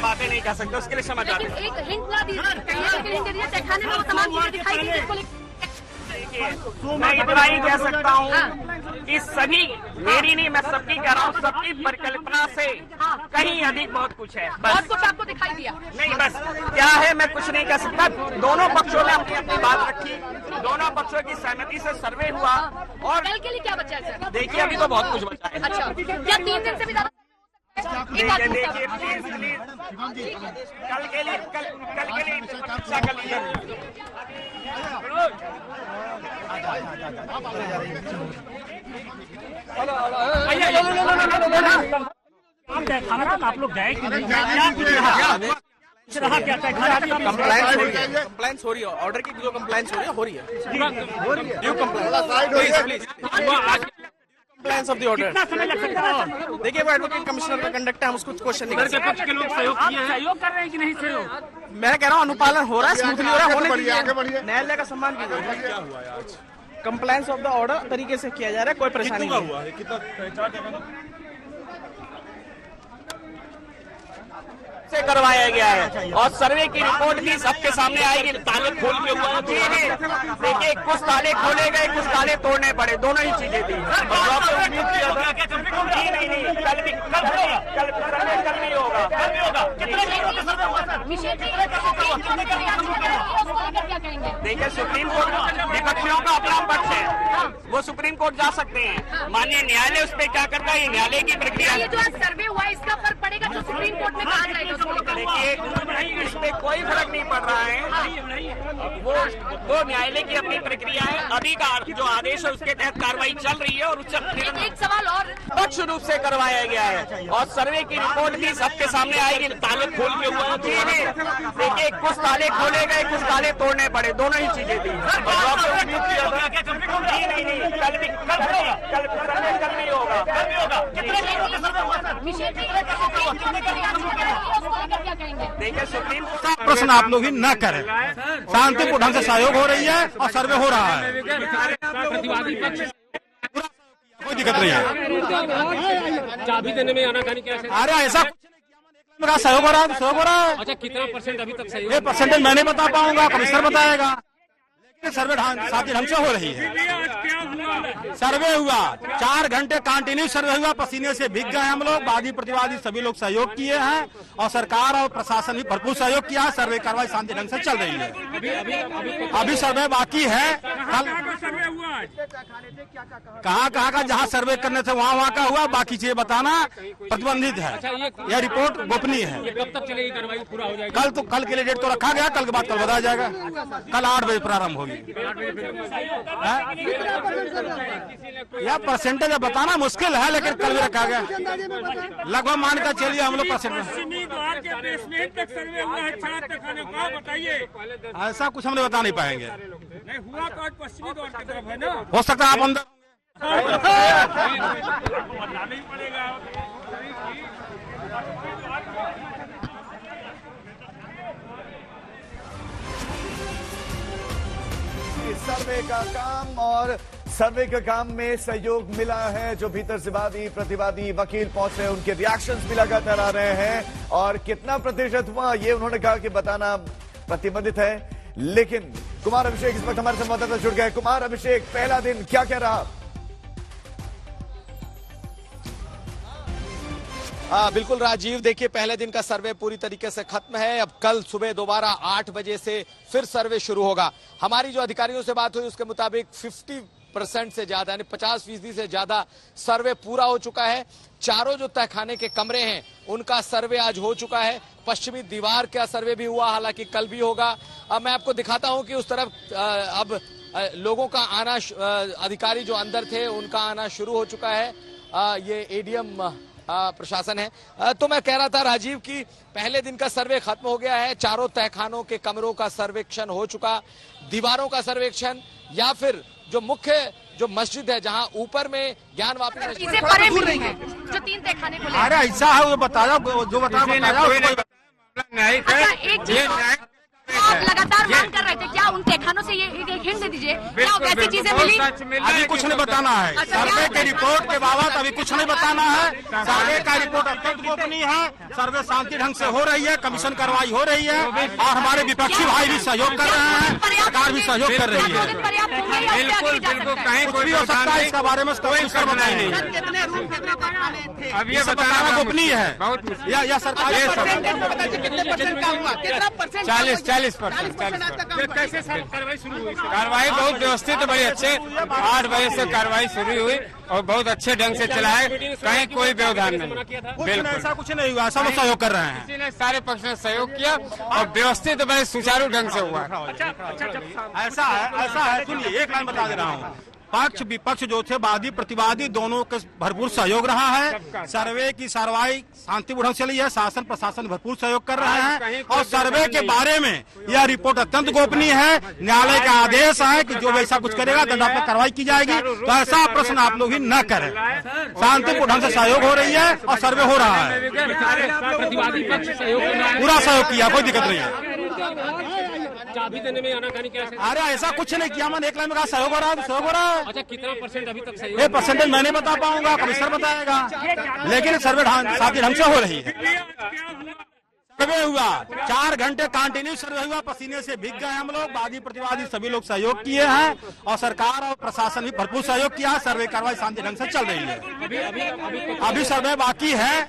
बातें नहीं कह सकते, उसके लिए क्षमा चाहते हैं। एक हिंट ना दीजिए, तहखाने में वो तमाम चीजें दिखाई दी जिसको मैं इतना ही कह सकता हूँ कि सभी, मेरी नहीं, मैं सबकी कह रहा हूँ, सबकी परिकल्पना से कहीं अधिक बहुत कुछ है। बहुत कुछ आपको दिखाई दिया नहीं, बस क्या है मैं कुछ नहीं कह सकता। दोनों पक्षों ने अपनी अपनी बात रखी, दोनों पक्षों की सहमति से सर्वे हुआ। और कल के लिए क्या बचा है सर? देखिए अभी तो बहुत कुछ बचा है। अच्छा, क्या 3 दिन से भी ज्यादा? देखिए प्लीज कल के लिए प्रतीक्षा कर लीजिए। खाना तक आप लोग गए कि नहीं? क्या कंप्लाइंस हो रही है, ऑर्डर की जो कंप्लाइंस हो रही है due compliance of the order. कितना समय लग सकता है? देखिए वो एडवोकेट कमिश्नर का कंडक्ट है, हम उसको क्वेश्चन नहीं कर सकते। पक्ष के लोग सहयोग कर रहे हैं कि नहीं सहयोग? मैं कह रहा हूँ अनुपालन हो रहा है, स्मूथली हो रहा है, होने दीजिए, न्यायालय का सम्मान कीजिए। क्या हुआ है आज? कंप्लाइंस ऑफ द ऑर्डर तरीके से किया जा रहा है, कोई परेशानी नहीं हुआ है। से करवाया गया है और सर्वे की रिपोर्ट भी सबके सामने आएगी। ताले खोल के हुआ है, देखिए कुछ ताले खोले गए, कुछ ताले तोड़ने पड़े, दोनों ही चीजें थी। नहीं, कल नहीं होगा। देखिए सुप्रीम कोर्ट विपक्षियों का अपना पक्ष है, वो सुप्रीम कोर्ट जा सकते हैं। माननीय न्यायालय उस पर क्या करता है, ये न्यायालय की प्रक्रिया। ये जो आज सर्वे हुआ इसका फर्क पड़ेगा जो सुप्रीम कोर्ट में कहा जाएगा? देखिए इसमें कोई फर्क नहीं पड़ रहा है, वो न्यायालय की अपनी प्रक्रिया है। अभी का जो आदेश है उसके तहत कार्रवाई चल रही है और एक सवाल और, पक्ष रूप से करवाया गया है और सर्वे की रिपोर्ट भी सबके सामने आएगी। ताले खोल के हुआ है, देखिए कुछ ताले खोले गए, कुछ ताले तोड़ने पड़े, दोनों ही चीजें थी। नहीं, कल नहीं होगा। देखिए सुप्रीम कोर्ट प्रश्न आप लोग ही न करें, शांतिपूर्ण ढंग से सहयोग हो रही है और सर्वे हो रहा है, कोई दिक्कत नहीं है। चाबी देने में आनाकानी क्या? अरे ऐसा सहयोग हो रहा है, सहयोग हो रहा है। अच्छा, कितना % अभी तक सहयोग? ये परसेंटेज मैं नहीं बता पाऊंगा, कमिश्नर बताएगा, लेकिन सर्वे साथी ढंग से हो रही है। सर्वे हुआ 4 घंटे कंटिन्यू सर्वे हुआ, पसीने से भीग गए हम लोग, वादी प्रतिवादी सभी लोग सहयोग किए हैं और सरकार और प्रशासन भी भरपूर सहयोग किया है। सर्वे कार्रवाई शांति ढंग से चल रही है। अभी सर्वे बाकी है। कहाँ का जहाँ सर्वे करने थे वहाँ का हुआ, बाकी चीजें बताना प्रतिबंधित है। यह रिपोर्ट गोपनीय है। कब तक चलेगी कार्रवाई? पूरा हो जाएगा? कल के लिए डेट तो रखा गया, कल के बाद कल बताया जाएगा। कल 8 बजे प्रारंभ होगी। यह परसेंटेज बताना मुश्किल है, लेकिन कल भी रखा गया। लगभग मान कर चलिए हम लोग ऐसा कुछ हम बता नहीं पाएंगे। हुआ तो आज पश्चिमी द्वार की तरफ है ना, हो सकता है आप अंदर बताना ही पड़ेगा। सर्वे का काम और सर्वे के काम में सहयोग मिला है। जो भीतर से वादी प्रतिवादी वकील पहुंचे, उनके रिएक्शंस भी लगातार आ रहे हैं और कितना प्रतिशत हुआ ये उन्होंने कहा कि बताना प्रतिबंधित है। लेकिन कुमार अभिषेक इस वक्त हमारे संवाददाता जुड़ गए। कुमार अभिषेक, पहला दिन क्या कह रहा? बिल्कुल राजीव, देखिए पहले दिन का सर्वे पूरी तरीके से खत्म है। अब कल सुबह दोबारा 8 बजे से फिर सर्वे शुरू होगा। हमारी जो अधिकारियों से बात हुई उसके मुताबिक 50% से ज्यादा यानी 50% से ज्यादा सर्वे पूरा हो चुका है। चारों जो तहखाने के कमरे हैं उनका सर्वे आज हो चुका है। पश्चिमी दीवार का सर्वे भी हुआ, हालांकि कल भी होगा। अब मैं आपको दिखाता हूं कि उस तरफ अब लोगों का आना, अधिकारी जो अंदर थे उनका आना शुरू हो चुका है। ये एडीएम प्रशासन है। तो मैं कह रहा था राजीव कि पहले दिन का सर्वे खत्म हो गया है। चारों तहखानों के कमरों का सर्वेक्षण हो चुका, दीवारों का सर्वेक्षण या फिर जो मुख्य जो मस्जिद है जहां ऊपर में ज्ञान वापी जो 3 तहखाने खुले। अरे ऐसा है, वो बताया जो बताया आप लगातार मांग कर रहे थे, क्या उन तहखानों से ये एक हिंट दे दीजिए, क्या वैसी चीजें मिली? अभी कुछ नहीं बताना है, सर्वे की रिपोर्ट के बाबत अभी कुछ नहीं बताना है। सर्वे का रिपोर्ट अत्यंत गोपनीय है, सर्वे शांति ढंग से हो रही है, कमीशन कार्रवाई हो रही है और हमारे विपक्षी भाई भी सहयोग कर रहे हैं, सरकार भी सहयोग कर रही है। बिल्कुल बिल्कुल, कहीं कुछ भी हो सकता है, इसका बारे में कोई बताई नहीं है। अब ये बताना गोपनीय है बहुत या सरकारी 40%। कैसे कार्रवाई शुरू हुई? कार्रवाई बहुत व्यवस्थित, बड़ी अच्छे 8 बजे से कार्रवाई शुरू हुई और बहुत अच्छे ढंग से चला है, कहीं कोई व्यवधान नहीं। बिल्कुल ऐसा कुछ नहीं हुआ, सब सहयोग कर रहे हैं। किसी ने सारे पक्ष ने सहयोग किया और व्यवस्थित बड़े सुचारू ढंग से हुआ। ऐसा है, सुनिए एक लाइन बता दे रहा हूँ। पक्ष विपक्ष जो थे, वादी प्रतिवादी दोनों के भरपूर सहयोग रहा है। सर्वे की कार्रवाई शांतिपूर्ण चली है, शासन प्रशासन भरपूर सहयोग कर रहे हैं और सर्वे के बारे में यह रिपोर्ट अत्यंत गोपनीय है। न्यायालय का आदेश है कि जो वैसा कुछ करेगा दंडात्मक कार्रवाई की जाएगी, तो ऐसा प्रश्न आप लोग ही न करें। शांतिपूर्ण ढंग से सहयोग हो रही है और सर्वे हो रहा है, पूरा सहयोग किया, कोई दिक्कत नहीं है। चाबी देने में आनाकानी कैसे? अरे ऐसा कुछ नहीं किया, मैंने एक लाइन में कहा सहयोग हो रहा है, सहयोग हो रहा है। अच्छा, कितना % अभी तक सहयोग? ये परसेंटेज मैं नहीं बता पाऊंगा, कमिश्नर बताएगा, लेकिन सर्वे शांति ढंग से हो रही है। सर्वे हुआ 4 घंटे कंटिन्यू सर्वे हुआ, पसीने से भीग गए हम लोग, वादी प्रतिवादी सभी लोग सहयोग किए हैं और सरकार और प्रशासन भी भरपूर सहयोग किया है। सर्वे कार्रवाई शांति ढंग से चल रही है। अभी सर्वे बाकी है।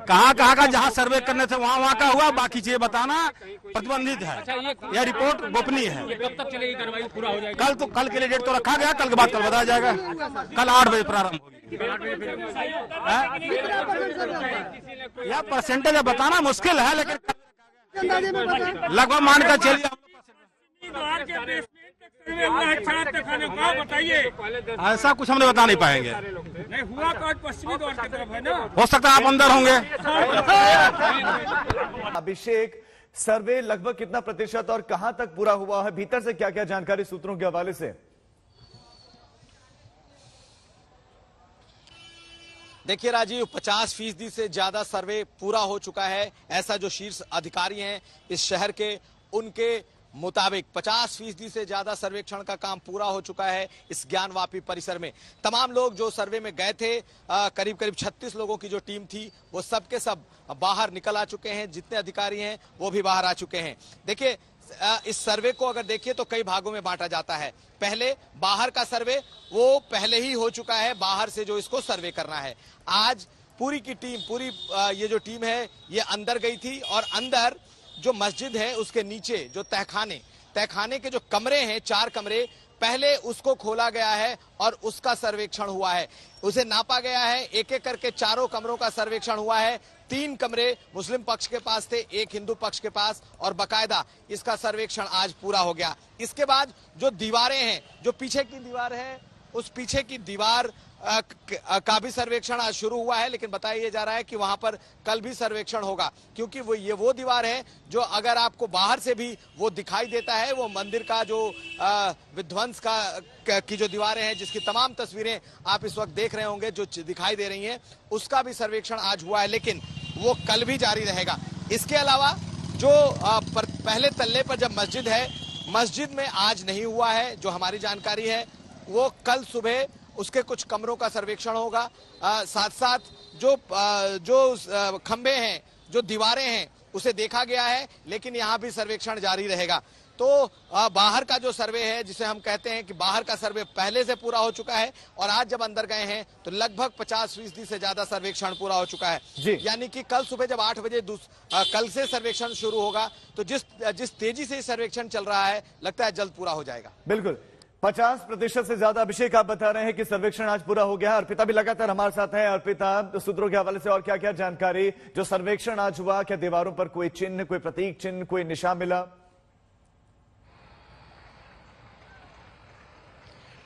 कहाँ का जहाँ सर्वे करने थे वहाँ का हुआ, बाकी चीजें बताना प्रतिबंधित है। यह रिपोर्ट गोपनीय है। कब तक चलेगी कार्रवाई? पूरा हो जाएगा? कल के लिए डेट तो रखा गया, कल के बाद कल बताया जाएगा। कल 8 बजे प्रारंभ होगी। यह परसेंटेज बताना मुश्किल है, लेकिन लगभग मान कर चलिए। ऐसा कुछ हम लोग बता नहीं पाएंगे। नहीं हुआ तो आज पश्चिमी द्वार की तरफ है ना, हो सकता है आप अंदर होंगे। अभिषेक, सर्वे लगभग कितना प्रतिशत और कहां तक पूरा हुआ है? भीतर से क्या क्या जानकारी सूत्रों के हवाले से? देखिए राजीव, 50% से ज्यादा सर्वे पूरा हो चुका है, ऐसा जो शीर्ष अधिकारी हैं इस शहर के, उनके मुताबिक 50% से ज्यादा सर्वेक्षण का काम पूरा हो चुका है इस ज्ञानवापी परिसर में। तमाम लोग जो सर्वे में गए थे, करीब 36 लोगों की जो टीम थी, वो सब के सब बाहर निकल आ चुके हैं। जितने अधिकारी हैं वो भी बाहर आ चुके हैं। देखिए, इस सर्वे को अगर देखिए तो कई भागों में बांटा जाता है। पहले बाहर का सर्वे वो पहले ही हो चुका है, बाहर से जो इसको सर्वे करना है। आज पूरी की टीम, पूरी ये जो टीम है ये अंदर गई थी और अंदर जो मस्जिद है उसके नीचे जो तहखाने के जो कमरे हैं, 4 कमरे, पहले उसको खोला गया है और उसका सर्वेक्षण हुआ है। उसे नापा गया है, एक एक करके 4 कमरों का सर्वेक्षण हुआ है। 3 कमरे मुस्लिम पक्ष के पास थे, 1 हिंदू पक्ष के पास, और बकायदा इसका सर्वेक्षण आज पूरा हो गया। इसके बाद जो दीवारें हैं, जो पीछे की दीवार है, उस पीछे की दीवार का भी सर्वेक्षण आज शुरू हुआ है, लेकिन बताया जा रहा है कि वहां पर कल भी सर्वेक्षण होगा, क्योंकि वो दीवार है जो अगर आपको बाहर से भी वो दिखाई देता है, वो मंदिर का जो विध्वंस की जो दीवारें हैं, जिसकी तमाम तस्वीरें आप इस वक्त देख रहे होंगे जो दिखाई दे रही हैं, उसका भी सर्वेक्षण आज हुआ है, लेकिन वो कल भी जारी रहेगा। इसके अलावा जो पहले तल्ले पर जब मस्जिद है, मस्जिद में आज नहीं हुआ है, जो हमारी जानकारी है, वो कल सुबह उसके कुछ कमरों का सर्वेक्षण होगा। साथ साथ जो खंबे हैं, जो दीवारें हैं, उसे देखा गया है, लेकिन यहाँ भी सर्वेक्षण जारी रहेगा। तो बाहर का जो सर्वे है, जिसे हम कहते हैं कि बाहर का सर्वे पहले से पूरा हो चुका है, और आज जब अंदर गए हैं तो लगभग 50% से ज्यादा सर्वेक्षण पूरा हो चुका है। यानी कि कल सुबह जब 8 बजे कल से सर्वेक्षण शुरू होगा, तो जिस तेजी से सर्वेक्षण चल रहा है, लगता है जल्द पूरा हो जाएगा। बिल्कुल 50% से ज्यादा। अभिषेक, आप बता रहे हैं कि सर्वेक्षण आज पूरा हो गया। अर्पिता भी लगातार हमारे साथ है। अर्पिता, सूत्रों के हवाले से और क्या क्या जानकारी? जो सर्वेक्षण आज हुआ, क्या दीवारों पर कोई चिन्ह, कोई प्रतीक चिन्ह, कोई निशान मिला?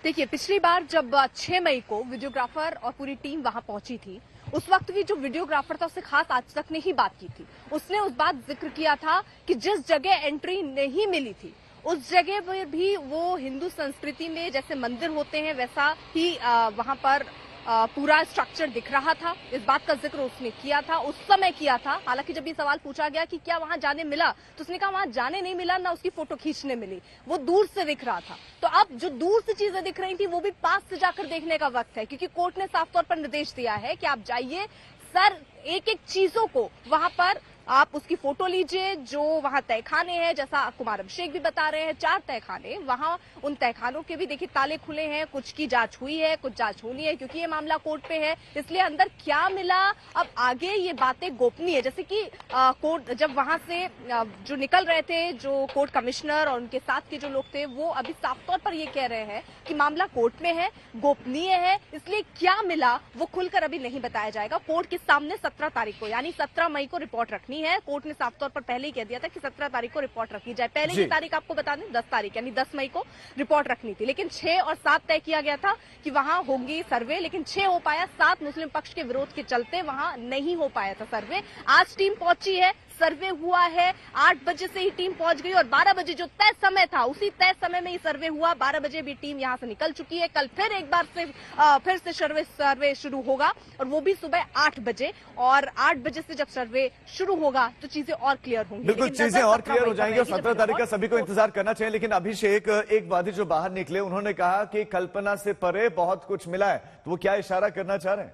देखिए, पिछली बार जब 6 मई को वीडियोग्राफर और पूरी टीम वहां पहुंची थी, उस वक्त भी जो वीडियोग्राफर था उससे खास आज तक ने ही बात की थी। उसने उस बात जिक्र किया था कि जिस जगह एंट्री नहीं मिली थी, उस जगह पर भी वो हिंदू संस्कृति में जैसे मंदिर होते हैं वैसा ही वहां पर पूरा स्ट्रक्चर दिख रहा था। इस बात का जिक्र उसने किया था, उस समय किया था। हालांकि जब ये सवाल पूछा गया कि क्या वहां जाने मिला, तो उसने कहा वहां जाने नहीं मिला, ना उसकी फोटो खींचने मिली, वो दूर से दिख रहा था। तो अब जो दूर से चीजें दिख रही थी वो भी पास से जाकर देखने का वक्त है, क्योंकि कोर्ट ने साफ तौर पर निर्देश दिया है कि आप जाइए, सर एक एक चीजों को वहां पर आप उसकी फोटो लीजिए। जो वहां तहखाने हैं, जैसा कुमार अभिषेक भी बता रहे हैं, 4 तहखाने, वहां उन तहखानों के भी देखिए ताले खुले हैं, कुछ की जांच हुई है, कुछ जांच होनी है, क्योंकि ये मामला कोर्ट पे है, इसलिए अंदर क्या मिला अब आगे ये बातें गोपनीय है। जैसे कि कोर्ट जब वहां से जो निकल रहे थे, जो कोर्ट कमिश्नर और उनके साथ के जो लोग थे, वो अभी साफ तौर पर ये कह रहे हैं कि मामला कोर्ट में है, गोपनीय है, इसलिए क्या मिला वो खुलकर अभी नहीं बताया जाएगा। कोर्ट के सामने 17 तारीख को यानी 17 मई को रिपोर्ट रखनी है। कोर्ट ने साफ तौर पर पहले ही कह दिया था कि 17 तारीख को रिपोर्ट रखी जाए। पहले की तारीख आपको बता दें 10 तारीख यानी 10 मई को रिपोर्ट रखनी थी, लेकिन 6 और 7 तय किया गया था कि वहां होंगी सर्वे, लेकिन 6 हो पाया, 7 मुस्लिम पक्ष के विरोध के चलते वहां नहीं हो पाया था सर्वे। आज टीम पहुंची है, सर्वे हुआ है, 8 बजे से ही टीम पहुंच गई और 12 बजे जो तय समय था उसी तय समय में ही सर्वे हुआ। 12 बजे भी टीम यहां से निकल चुकी है। कल फिर एक बार से फिर से सर्वे शुरू होगा और वो भी सुबह 8 बजे, और 8 बजे से जब सर्वे शुरू होगा तो चीजें और क्लियर होंगी। बिल्कुल चीजें और क्लियर हो जाएंगी और 17 तारीख का सभी को इंतजार करना चाहिए। लेकिन अभिषेक, एक वादी जो बाहर निकले उन्होंने कहा कि कल्पना से परे बहुत कुछ मिला है, तो वो क्या इशारा करना चाह रहे हैं?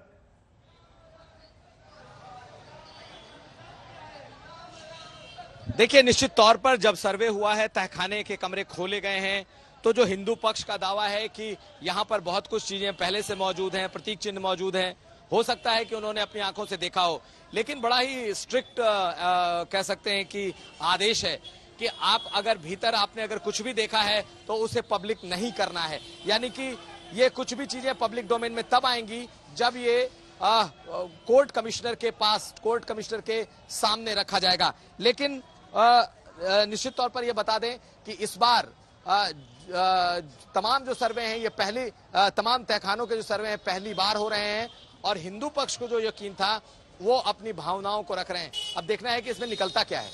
देखिए, निश्चित तौर पर जब सर्वे हुआ है, तहखाने के कमरे खोले गए हैं, तो जो हिंदू पक्ष का दावा है कि यहां पर बहुत कुछ चीजें पहले से मौजूद हैं, प्रतीक चिन्ह मौजूद हैं, हो सकता है कि उन्होंने अपनी आंखों से देखा हो, लेकिन बड़ा ही स्ट्रिक्ट कह सकते हैं कि आदेश है कि आप अगर भीतर आपने अगर कुछ भी देखा है तो उसे पब्लिक नहीं करना है। यानी कि ये कुछ भी चीजें पब्लिक डोमेन में तब आएंगी जब ये कोर्ट कमिश्नर के पास, कोर्ट कमिश्नर के सामने रखा जाएगा। लेकिन निश्चित तौर पर यह बता दें कि इस बार तमाम जो सर्वे हैं, ये पहली तमाम तहखानों के जो सर्वे हैं पहली बार हो रहे हैं, और हिंदू पक्ष को जो यकीन था वो अपनी भावनाओं को रख रहे हैं। अब देखना है कि इसमें निकलता क्या है।